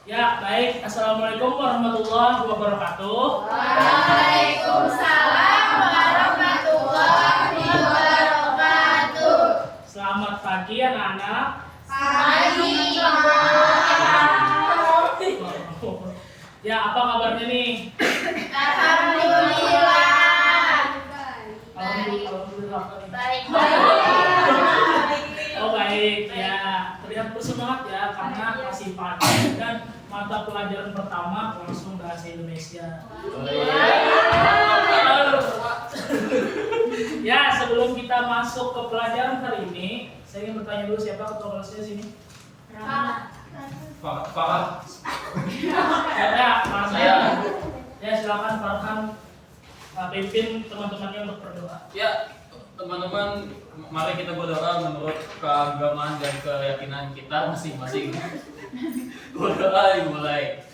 Ya, baik. Assalamualaikum warahmatullahi wabarakatuh. Waalaikumsalam warahmatullahi wabarakatuh. Selamat pagi anak-anak. Pagi. Ya, apa kabarnya nih? Alhamdulillah. Alhamdulillah. Baik. Oh baik, ya terlihat bersemangat ya karena masih pagi dan mata pelajaran pertama langsung bahasa Indonesia. Ya, sebelum kita masuk ke pelajaran hari ini, saya ingin bertanya dulu siapa ketua kelasnya sini? Pak. Ya, Pak saya. Ya, silakan Farhan pimpin teman-temannya untuk berdoa. Ya, teman-teman, mari kita berdoa menurut keagamaan dan keyakinan kita masing-masing. Berdoa dimulai.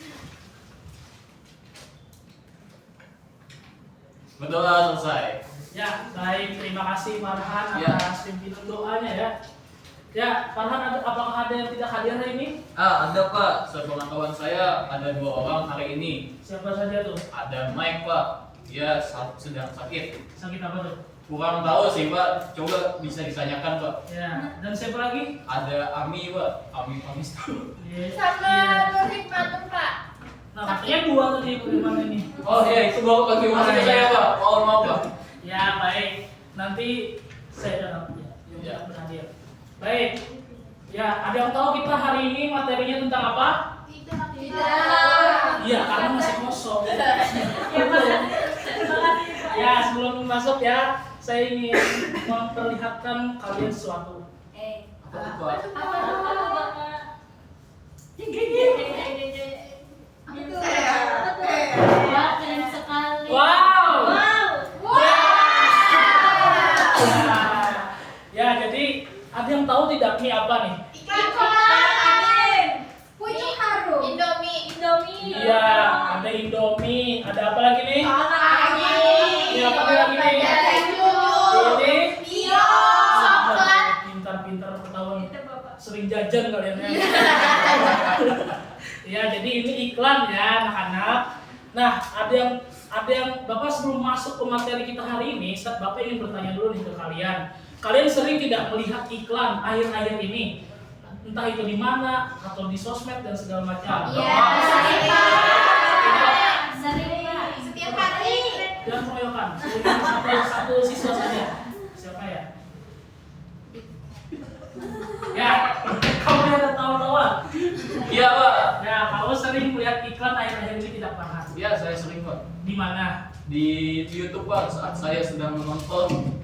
Berdoa selesai. Ya, baik. Terima kasih Farhan Ya. atas pimpinan doanya ya. Ya, Farhan, apakah ada yang tidak hadir hari ini? Ada Pak, sepengetahuan saya ada 2 orang hari ini. Siapa saja tuh? Ada Mike Pak, dia sedang sakit. Sakit apa tuh? Kurang tahu sih Pak, coba bisa ditanyakan Pak. Ya, dan siapa lagi? Ada Ami Pak, Ami Pamistu. Iya. Sama Nurhik Matung, Pak. Nah, katanya 2 tadi bagaimana ini? Oh iya, itu bawa bagi masuk saya Pak, mohon maaf Pak. Ya, baik. Nanti saya datang ya. Ya. Berhadir. Baik. Ya, ada yang tahu kita hari ini materinya tentang apa? Tidak. Iya, karena masih kosong. Ya, sebelum masuk ya, saya ingin memperlihatkan kalian sesuatu. Apa tuh Pak? Keren sekali. Wow. Wow. Ya, jadi ada yang tahu tidak mie apa nih? Pucuk harum. Indomie. Iya, ada Indomie, ada apa lagi nih? Ini apa lagi nih? Ini Coklat. pintar-pintar ketahuan sering jajan kalian ya. Ya, jadi ini iklan ya anak-anak. Nah, ada yang Bapak sebelum masuk ke materi kita hari ini, Bapak ingin bertanya dulu nih ke kalian. Kalian sering tidak melihat iklan akhir-akhir ini? Entah itu di mana atau di sosmed dan segala macam. Sering, Pak. Setiap hari. Jangan keroyokan. Satu siswa saja. Siapa ya? Ya, kamu ada tawa-tawa. Iya Pak. Ya, kamu sering melihat iklan akhir-akhir ini tidak pernah. Iya, saya sering Pak. Di mana? Di YouTube Pak, saat saya sedang menonton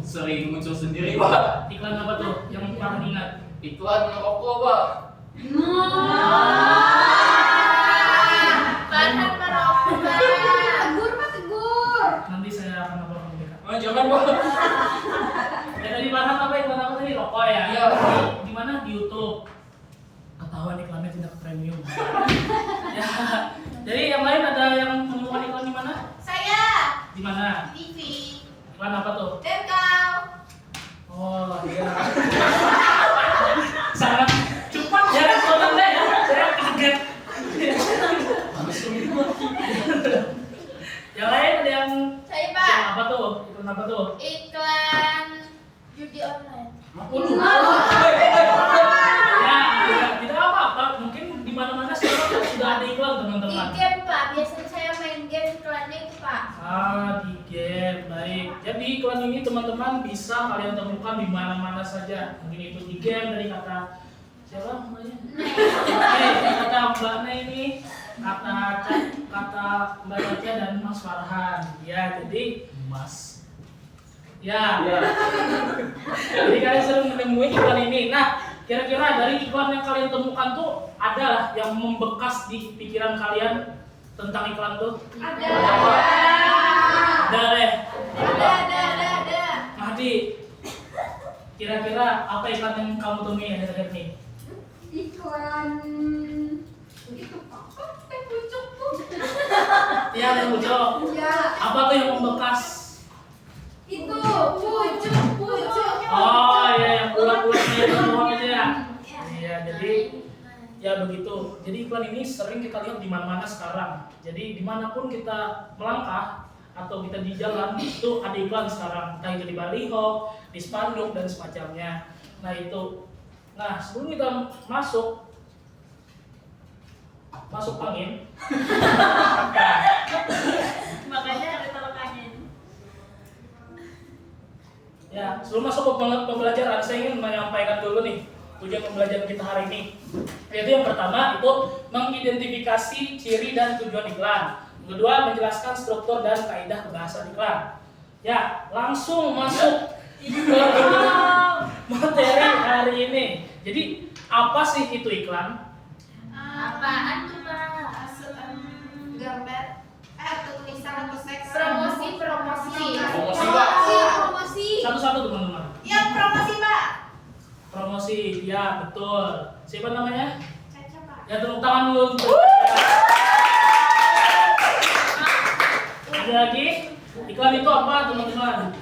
sering muncul sendiri Pak. Iklan apa tuh yang paling ingat? Iklan rokok Pak. Bahan merokok. Tegur. Nanti saya akan laporkan ke BK. Jangan Pak. Ya tadi bahan apa iklan apa tadi? Rokok ya? Iya. Di mana? Di YouTube. Ketahuan iklannya tidak premium. Ya. Jadi yang lain ada yang menemukan iklan di mana? Saya. Di mana? TV. Iklan apa tuh? Dan kau. Oh iya. Sangat cepat ya responnya ya. Saya kaget. Yang lain ada yang Saya, Pak. apa tuh? Iklan apa tuh? Iklan judi online. Waduh. Ya, tidak apa-apa. Mungkin di mana-mana sekarang sudah ada iklan Di teman-teman. game, Pak. Biasanya saya main game iklannya itu, Pak. Di game, baik. Jadi iklan ini teman-teman bisa kalian temukan di mana-mana saja. Mungkin itu di game dari kata siapa namanya? Kata Mbak Nai ini, kata Mbak Caca dan Mas Farhan. Ya, jadi Mas. Ya. Jadi kalian sering menemui iklan ini. Nah, kira-kira dari iklan yang kalian temukan tuh ada yang membekas di pikiran kalian tentang iklan tuh? Ada. Ada deh. Ada. Mahdi, kira-kira apa iklan yang kamu temui akhir-akhir ini? Iklan itu Pak. Pucuk tuh. Iya, yang lucu. Ya. Apa tuh yang membekas? Itu pucuk. Oh iya, yang ulat-ulatnya itu doang aja ya. Iya, jadi Ya begitu. Jadi iklan ini sering kita lihat di mana-mana sekarang. Jadi dimanapun kita melangkah atau kita di jalan itu ada iklan sekarang. Entah itu di baliho, di spanduk dan semacamnya. Nah itu. Nah sebelum kita masuk angin. Makanya ada tolak angin. Ya sebelum masuk ke pembelajaran saya ingin menyampaikan dulu nih tujuan pembelajaran kita hari ini. Yaitu yang pertama itu mengidentifikasi ciri dan tujuan iklan. Yang kedua menjelaskan struktur dan kaidah bahasa iklan. Ya, langsung masuk ke materi hari ini. Jadi apa sih itu iklan? Apaan tuh Pak? Gambar atau tulisan atau teks Promosi. Promosi, Pak. Promosi. Satu-satu teman-teman. yang promosi Pak. Promosi, ya betul. Siapa namanya? Caca Pak. Ya tepuk tangan dulu. Ada lagi? Iklan itu apa teman-teman?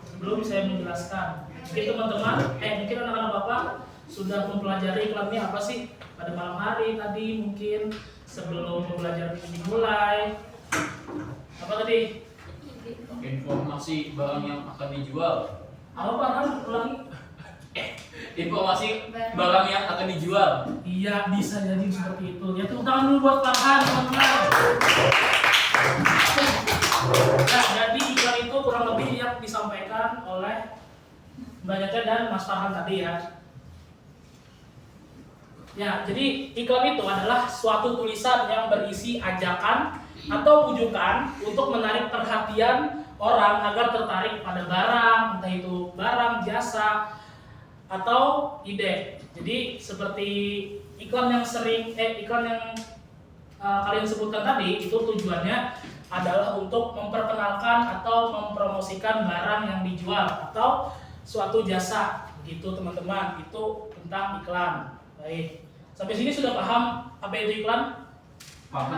Sebelum saya menjelaskan, mungkin teman-teman, mungkin anak-anak bapak sudah mempelajari iklan ini apa sih pada malam hari tadi mungkin sebelum pembelajaran ini dimulai. Apa tadi? Informasi barang yang akan dijual. Apa Farhan? Ulangi. Informasi barang yang akan dijual. Iya bisa jadi seperti itu. Ya tepuk tangan dulu buat Farhan teman-teman. Nah, jadi iklan itu kurang lebih yang disampaikan oleh Mbak Caca dan Mas Farhan tadi ya. Ya, jadi iklan itu adalah suatu tulisan yang berisi ajakan atau bujukan untuk menarik perhatian orang agar tertarik pada barang, entah itu barang, jasa, atau ide. Jadi seperti iklan yang kalian sebutkan tadi itu tujuannya adalah untuk memperkenalkan atau mempromosikan barang yang dijual atau suatu jasa, gitu teman-teman. Itu tentang iklan. Baik, sampai sini sudah paham apa itu iklan? Paham.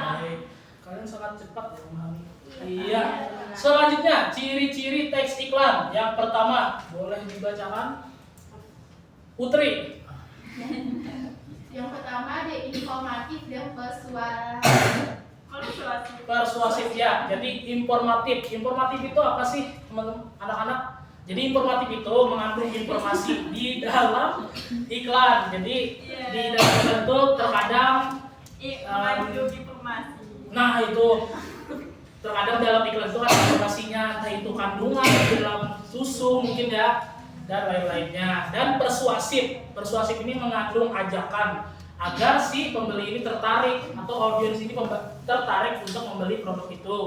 Baik, kalian sangat cepat ya memahami. Iya. Selanjutnya ciri-ciri teks iklan. Yang pertama boleh dibacakan, Putri. Yang pertama dia informatif dan Persuasif ya. Jadi informatif. Informatif itu apa sih teman-teman anak-anak? Jadi informatif itu mengandung informasi di dalam iklan. Jadi di dalam iklan itu terkadang mengandung informasi. nah itu terkadang dalam iklan itu ada informasinya, entah itu kandungan di dalam susu mungkin ya dan lain-lainnya. Dan persuasif ini mengandung ajakan agar si pembeli ini tertarik atau audiens ini tertarik untuk membeli produk itu.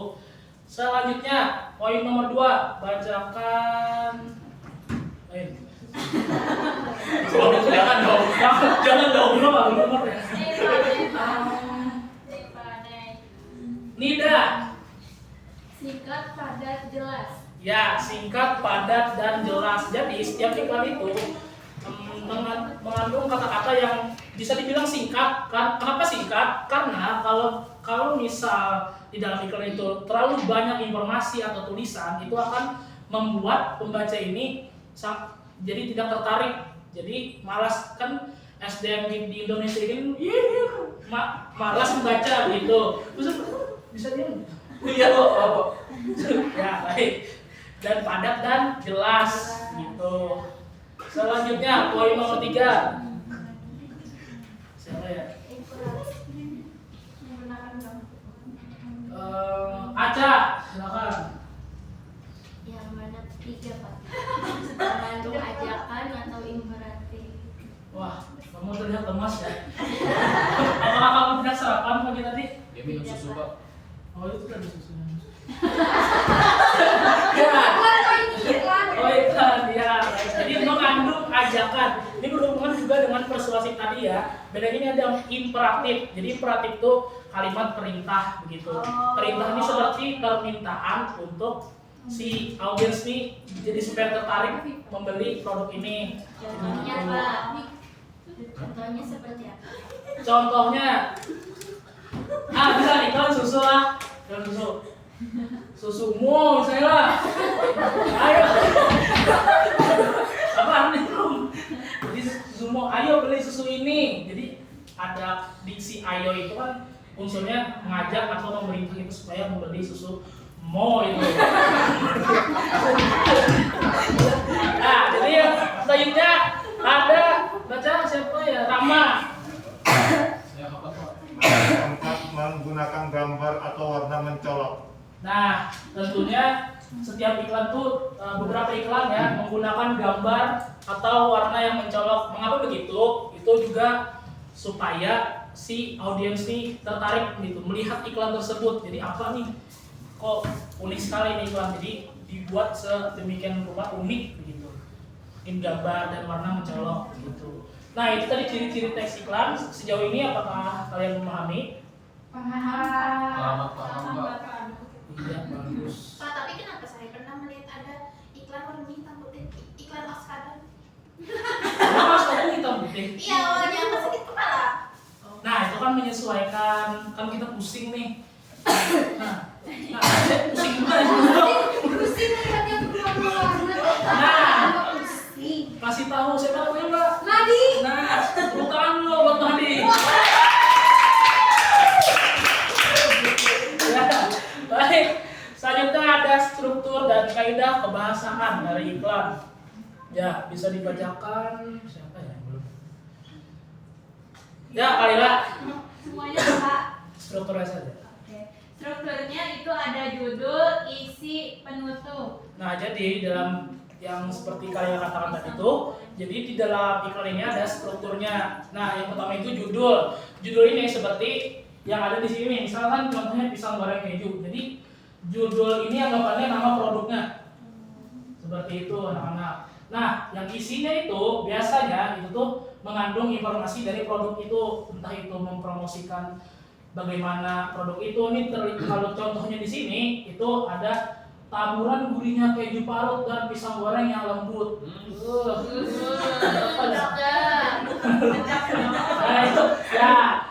Selanjutnya poin nomor 2, bacakan. Jangan dong. Jangan dong, belum nomor ya. Nida. Singkat, padat, jelas. Ya, singkat, padat, dan jelas. Jadi setiap iklan itu mengandung kata-kata yang bisa dibilang singkat. Kenapa singkat? Karena kalau misal di dalam iklan itu terlalu banyak informasi atau tulisan, itu akan membuat pembaca ini jadi tidak tertarik. Jadi malas, kan SDM di Indonesia ini malas membaca gitu. Bisa diam? Iya kok. Ya baik. Dan padat dan jelas gitu. Selanjutnya poin nomor 3. Siapa ya? Aca, silakan. Yang mana 3 Pak? Mengandung ajakan atau imperatif. Wah, kamu terlihat lemas ya. Apakah kamu tidak sarapan pagi tadi? Dia minum susu, Pak. Oh itu tadi susunya. Iklan. Oh iklan ya. Jadi mengandung ajakan. Ini berhubungan juga dengan persuasif tadi ya. Bedanya ini ada imperatif. Jadi imperatif itu kalimat perintah begitu. Perintah ini seperti permintaan untuk si audiens ini jadi supaya tertarik membeli produk ini. Contohnya Pak. Contohnya seperti apa? Contohnya, bisa iklan susu lah, iklan susumu misalnya lah. Ayo. Apa nih belum? Jadi susumu semua, ayo beli susu ini. Jadi ada diksi ayo itu kan unsurnya mengajak atau memerintah itu supaya membeli susu mo itu. Nah, jadi yang selanjutnya ada baca siapa ya? Rama. Saya apa Pak? Menggunakan gambar atau warna mencolok. Nah, tentunya setiap iklan tuh beberapa iklan ya menggunakan gambar atau warna yang mencolok. Mengapa begitu? Itu juga supaya si audiens nih tertarik gitu melihat iklan tersebut. Jadi apa nih? Kok unik sekali nih iklan. Jadi dibuat sedemikian rupa unik begitu. Mungkin gambar dan warna mencolok gitu. Nah, itu tadi ciri-ciri teks iklan. Sejauh ini apakah kalian memahami? Selamat paham Pak. Iya, bagus. Pak, tapi kenapa saya pernah melihat ada iklan warna hitam putih, iklan Oskadon? Kenapa sepatu hitam putih? Iya, awalnya apa sakit kepala? Nah, itu kan menyesuaikan, kan kita pusing nih. Nah, saya pusing juga ya. Pusing lihat yang warna. Nah, Pusing. kasih tahu siapa namanya Mbak? Madi. Nah, tepuk tangan lo buat Madi. Ya, baik. Selanjutnya ada struktur dan kaidah kebahasaan dari iklan. Ya, bisa dibacakan siapa ya? Belum. Ya, Kalila. Semuanya Pak. Strukturnya saja. Oke. Strukturnya itu ada judul, isi, penutup. Nah, jadi dalam yang seperti kalian katakan tadi itu, jadi di dalam iklan ini ada strukturnya. Nah, yang pertama itu judul. Judul ini seperti yang ada di sini, misalkan contohnya pisang goreng keju. Jadi judul ini anggapannya nama produknya. Seperti itu anak-anak. Nah, yang isinya itu biasanya itu tuh mengandung informasi dari produk itu, entah itu mempromosikan bagaimana produk itu. Ini kalau contohnya di sini itu ada taburan gurihnya keju parut dan pisang goreng yang lembut. Nah, itu ya.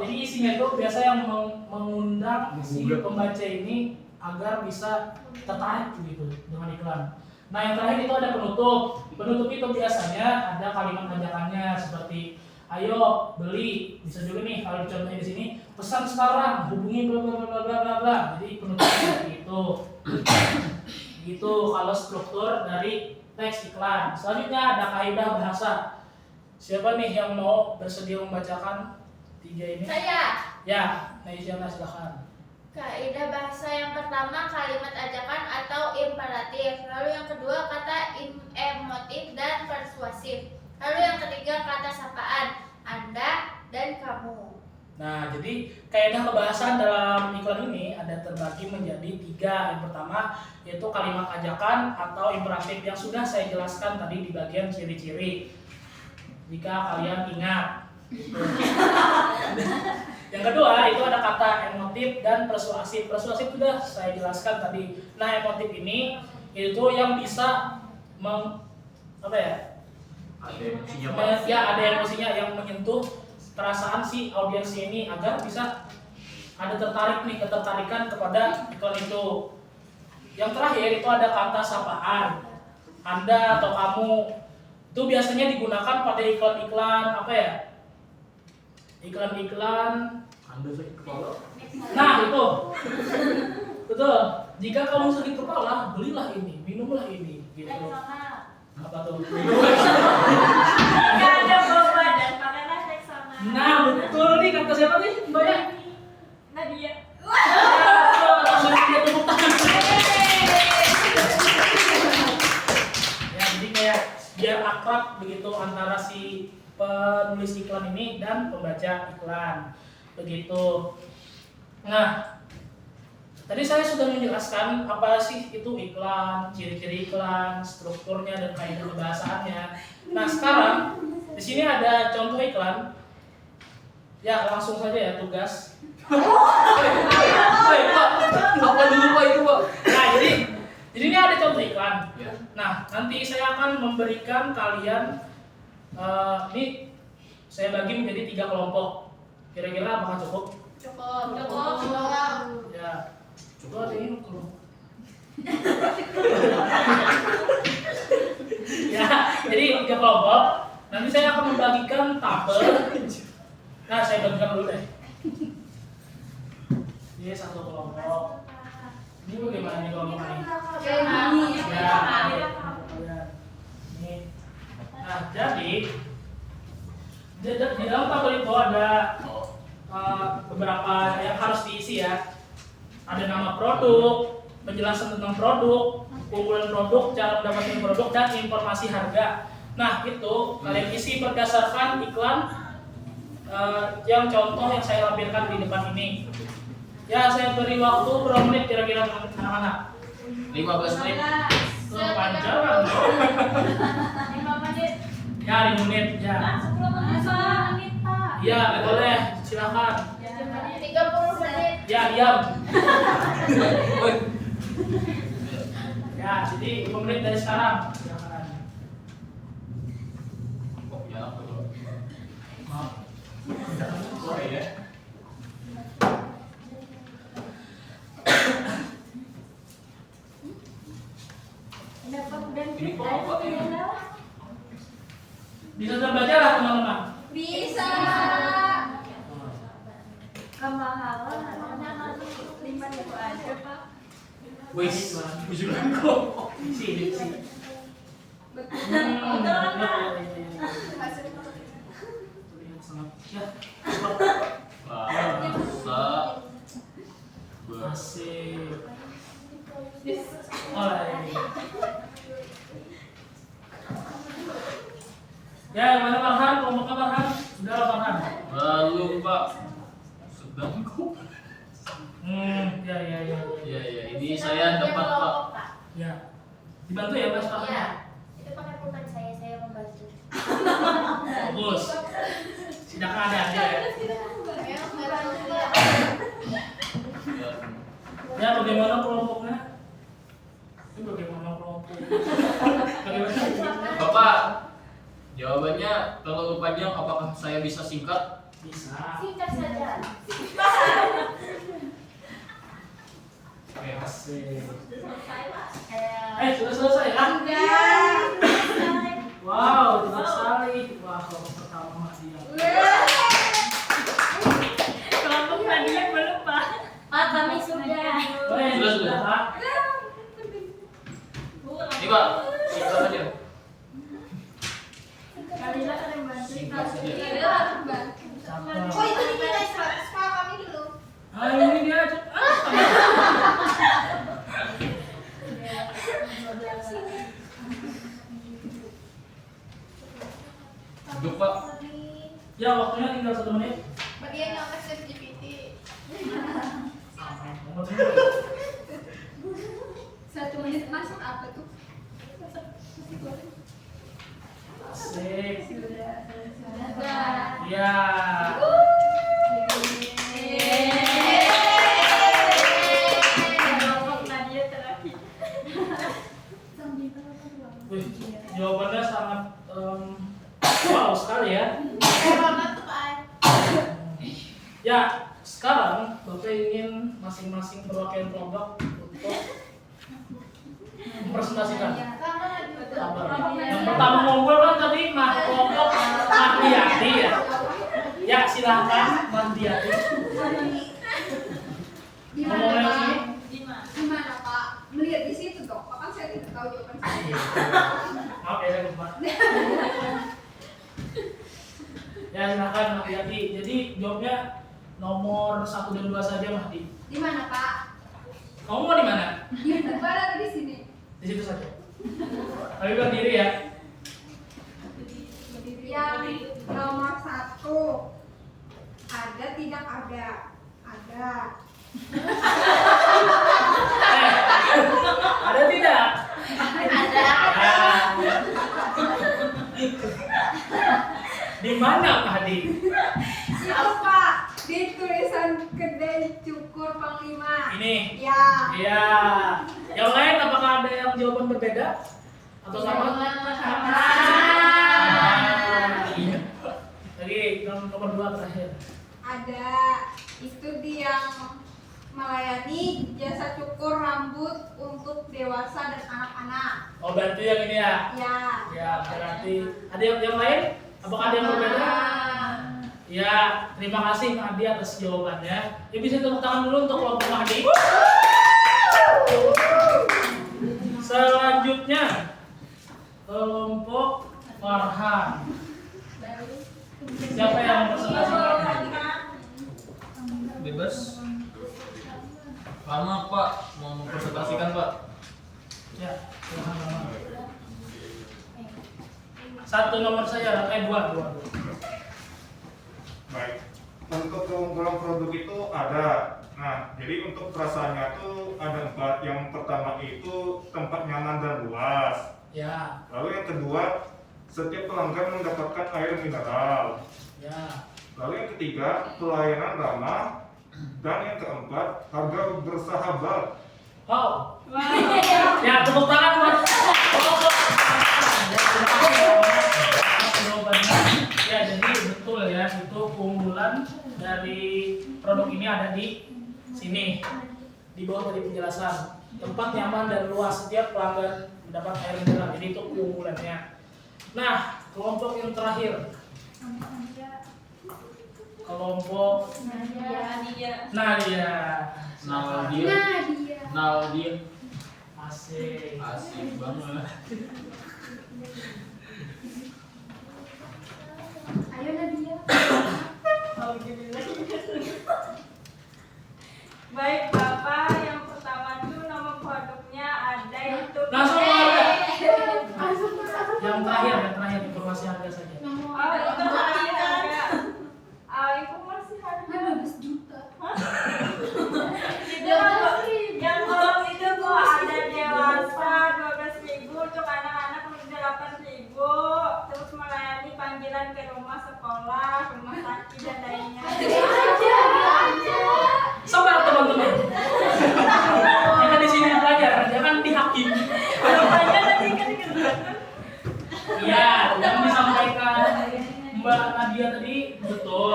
Jadi isinya itu biasa yang mengundang si pembaca ini agar bisa tertarik gitu dengan iklan. Nah, yang terakhir itu ada penutup. Penutup itu biasanya ada kalimat ajakannya seperti ayo beli. Bisa juga nih kalau contohnya di sini pesan sekarang, hubungi bla bla bla bla bla bla. Jadi penutupnya seperti itu. Gitu kalau struktur dari teks iklan. Selanjutnya ada kaidah bahasa. Siapa nih yang mau bersedia membacakan tiga ini? Saya. Ya, Naisyana silakan. Kaidah bahasa yang pertama kalimat ajakan atau imperatif. Lalu yang kedua kata emotif dan persuasif. Lalu yang ketiga kata sapaan, Anda dan kamu. Nah, jadi kaidah kebahasaan dalam iklan ini ada terbagi menjadi tiga. Yang pertama yaitu kalimat ajakan atau imperatif yang sudah saya jelaskan tadi di bagian ciri-ciri. Jika kalian ingat. Yang kedua itu ada kata emotif dan persuasif. Persuasif sudah saya jelaskan tadi. Nah, emotif ini itu yang bisa Ada emosinya Pak. ada emosinya yang menyentuh perasaan si audiens ini agar bisa ada ketertarikan kepada iklan itu. Yang terakhir itu ada kata sapaan. Anda atau kamu itu biasanya digunakan pada iklan-iklan iklan-iklan. Anda sakit kepala. Nah, itu. Betul. Jika kamu sakit kepala, belilah ini, minumlah ini gitu. Apa tuh? Nggak ada bau badan, pakailah Rexona. Nah, betul nih kata siapa nih, Mbak ya? Nadia. Langsung dia tepuk tangan. Ya, jadi kayak biar akrab begitu antara si penulis iklan ini dan pembaca iklan. Begitu. Nah, tadi saya sudah menjelaskan apa sih itu iklan, ciri-ciri iklan, strukturnya dan kaidah kebahasaannya. Nah, sekarang di sini ada contoh iklan. Ya, langsung saja ya tugas. Apa dulu Pak itu Pak? Nah, jadi ini ada contoh iklan. Ya. Nah, nanti saya akan memberikan kalian ini saya bagi menjadi 3 kelompok. Kira-kira apakah cukup? Cukup. Ya, cukup ada ini kelompok. Ya, jadi 3 kelompok. Nanti saya akan membagikan tabel. Nah, saya bagikan dulu deh. Ini satu kelompok. Ini bagaimana nih kelompok ini? Ya. Nih. Nah, jadi di dalam tabel itu ada beberapa yang harus diisi ya. Ada nama produk, penjelasan tentang produk, keunggulan produk, cara mendapatkan produk, dan informasi harga. Nah, itu kalian isi berdasarkan iklan yang contoh yang saya lampirkan di depan ini. Ya, saya beri waktu berapa menit kira-kira anak-anak? 15 menit. Kepanjangan. 5 menit. Ya, 5 menit ya. 10 menit Pak. Ya, boleh, silakan. 30 menit. Ya, diam. Ya, jadi 5 menit dari sekarang. Silakan. Kok jalan dulu? Maaf. Sorry ya. Ini kok apa ini? Bisa terbaca lah teman-teman. Bisa. Kemahalan 5.000 aja Pak. Wis, bujukan kok. Sini. Terlihat sangat. Ya. Bahasa Asik. Oh, ini. Ya, mana Farhan? Kelompoknya Farhan? Sudah lah Farhan. Lalu Pak sedang kok. Ya. Ya, ini saya dapat Pak. Ya. Dibantu ya Mas Farhan? Iya. Itu pakai pulpen saya membantu. Bagus. Silakan ada ya. Ya, bagaimana kelompoknya? Ini bagaimana kelompok? Bagaimana? Bapak, jawabannya terlalu panjang. Apakah saya bisa singkat? Bisa. Singkat saja. Asik. Eh, Sudah selesai kan? Sudah. Wow, cepat sekali. Wah, kelompok pertama dia. Kelompok Nadia belum Pak. Pak, kami sudah. Sudah. Pak. Ini Pak, singkat saja. Kalila kan yang bantu. Singkat saja. Cakep. Oh itu nilai 100 Pak, kami dulu. Ini dia. Duduk Pak. Ya, waktunya tinggal 1 menit. Bagian yang tes GPT. 1 menit masuk apa tuh? Asik. Sudah. Ya. Kelompok Nadia terakhir. Wih, jawabannya sangat wow sekali ya. Ronald tuh Pak. Ya, sekarang Bapak ingin masing-masing perwakilan kelompok untuk mempresentasikan. Kabar. Yang pertama ngobrol kan tadi kelompok Mardiati ya. Ya, silahkan Mardiati. Ngomong yang sini. Gimana Pak? Melihat di situ dong. Pak kan saya tidak tahu jawaban saya. Maaf ya, saya lupa. Ya, silahkan Mardiati. Jadi jawabnya nomor 1 dan 2 saja Mahdi. Di mana Pak? Kamu mau di mana? Di depan atau di sini? Di situ saja. Tapi berdiri ya. Yang nomor 1 ada tidak ada? Ada. Ada tidak? Ada. Di mana Mahdi? Itu Pak, di tulisan kedai cukur Panglima. Ini. Ya. Iya. Yang lain apakah ada yang jawaban berbeda? Atau sama? Iya. Jadi nomor 2 terakhir. Ada. Itu di yang melayani jasa cukur rambut untuk dewasa dan anak-anak. Oh berarti yang ini ya? Ya. Ya berarti ada yang lain? Apakah ada yang berbeda? Ya terima kasih Mahdi atas jawabannya. Ya bisa tepuk tangan dulu untuk kelompok Mahdi. Selanjutnya kelompok Farhan. Siapa yang presentasikan? Bebas. Lama Pak, mau mempresentasikan Pak. Ya, Farhan lama. Satu nomor saja, dua. Baik. Untuk keunggulan produk itu ada. Nah, jadi untuk perasaannya tuh ada 4. Yang pertama itu tempat nyaman dan luas. Ya, Lalu yang kedua, setiap pelanggan mendapatkan air mineral. ya. Lalu yang ketiga, pelayanan ramah. Dan yang keempat, harga bersahabat. Oh. Ya, tepuk tangan buat kelompok Farhan. Ya, terima kasih atas jawabannya. Ya, jadi betul ya, itu keunggulan dari produk ini ada di sini. Di bawah tadi penjelasan. Tempat nyaman dan luas, setiap pelanggan mendapat air mineral. Jadi itu keunggulannya. Nah, kelompok yang terakhir. Kelompok Nadia. Nadia. Nadia. Asik. Asik banget. Ayo Nadia. Baik Bapak, yang pertama tuh nama produknya ada itu. Langsung keluar. Yang terakhir informasi harga saja. Oh, itu harga. Informasi harga. 12 juta. Itu yang kolom itu tuh ada dewasa 12.000, untuk anak-anak 8.000, terus melayani panggilan ke rumah sekolah, rumah sakit dan lainnya. Sabar teman-teman. Kita di sini belajar, jangan dihakim. Rupanya tadi kan Iya, yang disampaikan Mbak Nadia tadi betul.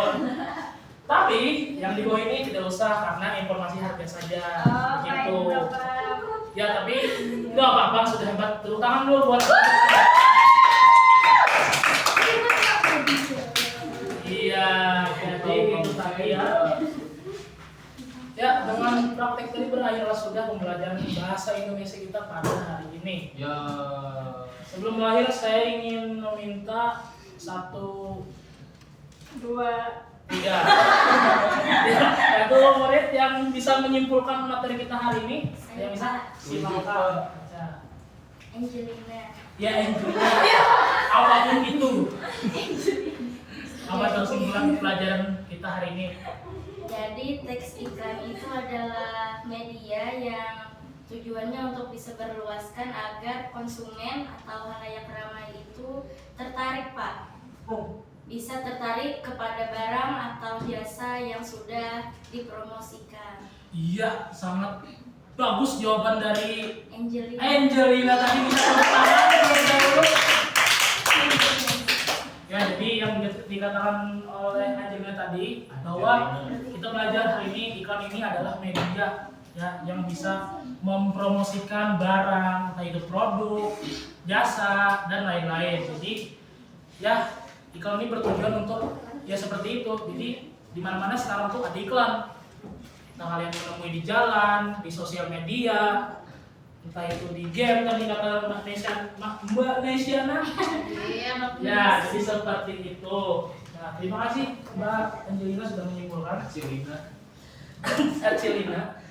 Tapi yang di bawah ini tidak usah karena informasi harga saja. Begitu. Ya tapi nggak apa-apa, sudah hebat. Tepuk tangan dulu buat. Iya, jadi itu tadi ya. Ya, dengan praktek tadi berakhirlah sudah pembelajaran bahasa Indonesia kita pada hari ini. Ya. Sebelum berakhir saya ingin meminta 1, 2, 3. Ya, satu murid yang bisa menyimpulkan materi kita hari ini, yang bisa silakan. Ya. Angelina. Ya, Angelina. Apapun itu. Apa kesimpulan pelajaran kita hari ini? Jadi teks iklan itu adalah media yang tujuannya untuk disebarluaskan agar konsumen atau halayak ramai itu tertarik, Pak. Bisa tertarik kepada barang atau jasa yang sudah dipromosikan. Iya, sangat bagus jawaban dari Angelina tadi, bisa tepuk tangan terlebih dahulu. Ya, jadi yang dikatakan oleh Angelina tadi bahwa kita belajar hari ini iklan ini adalah media ya yang bisa mempromosikan barang, entah itu produk, jasa dan lain-lain. Jadi ya iklan ini bertujuan untuk ya seperti itu. Jadi di mana-mana sekarang tuh ada iklan. Entah kalian menemui di jalan, di sosial media, entah itu di game tadi kata Mbak Nesiana. Ya, jadi seperti itu. Nah, terima kasih Mbak Angelina sudah menyimpulkan. Angelina.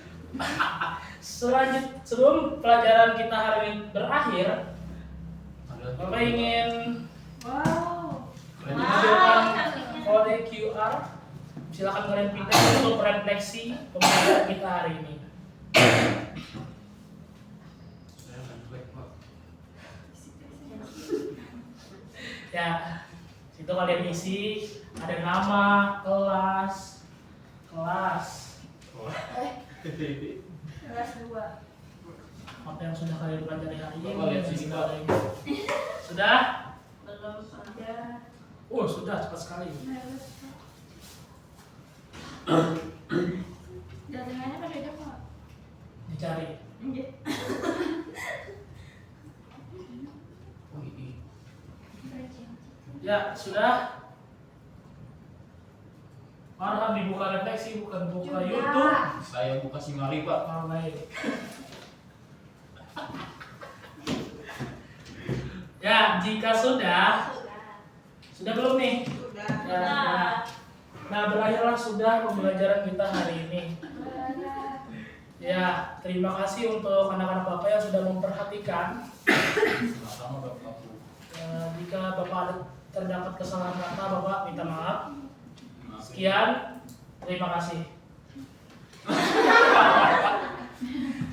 Sebelum pelajaran kita hari ini berakhir, Bapak ingin menunjukkan kode QR. Silakan kalian pindah untuk refleksi pembelajaran kita hari ini. Ya, situ kalian isi ada nama, kelas. Kelas 2. Apa yang sudah kalian pelajari hari ini? Bapak lihat sini, Pak. Sudah? Belum ada. Oh, sudah cepat sekali. Dagangannya pada sudah? Farhan dibuka refleksi, bukan buka Sudah. YouTube. Saya buka Simari Pak. Oh, baik. Ya, jika sudah belum nih? Sudah. Ya, nah, berakhirlah sudah pembelajaran kita hari ini. Ya, terima kasih untuk anak-anak Bapak yang sudah memperhatikan. Sama-sama Bapak. Jika Bapak ada terdapat kesalahan kata, Bapak minta maaf. Sekian, terima kasih.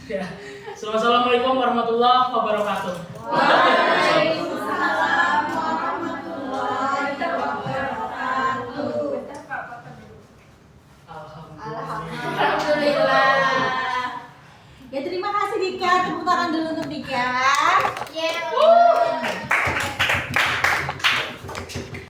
Ya. Assalamualaikum warahmatullahi wabarakatuh. Waalaikumsalam.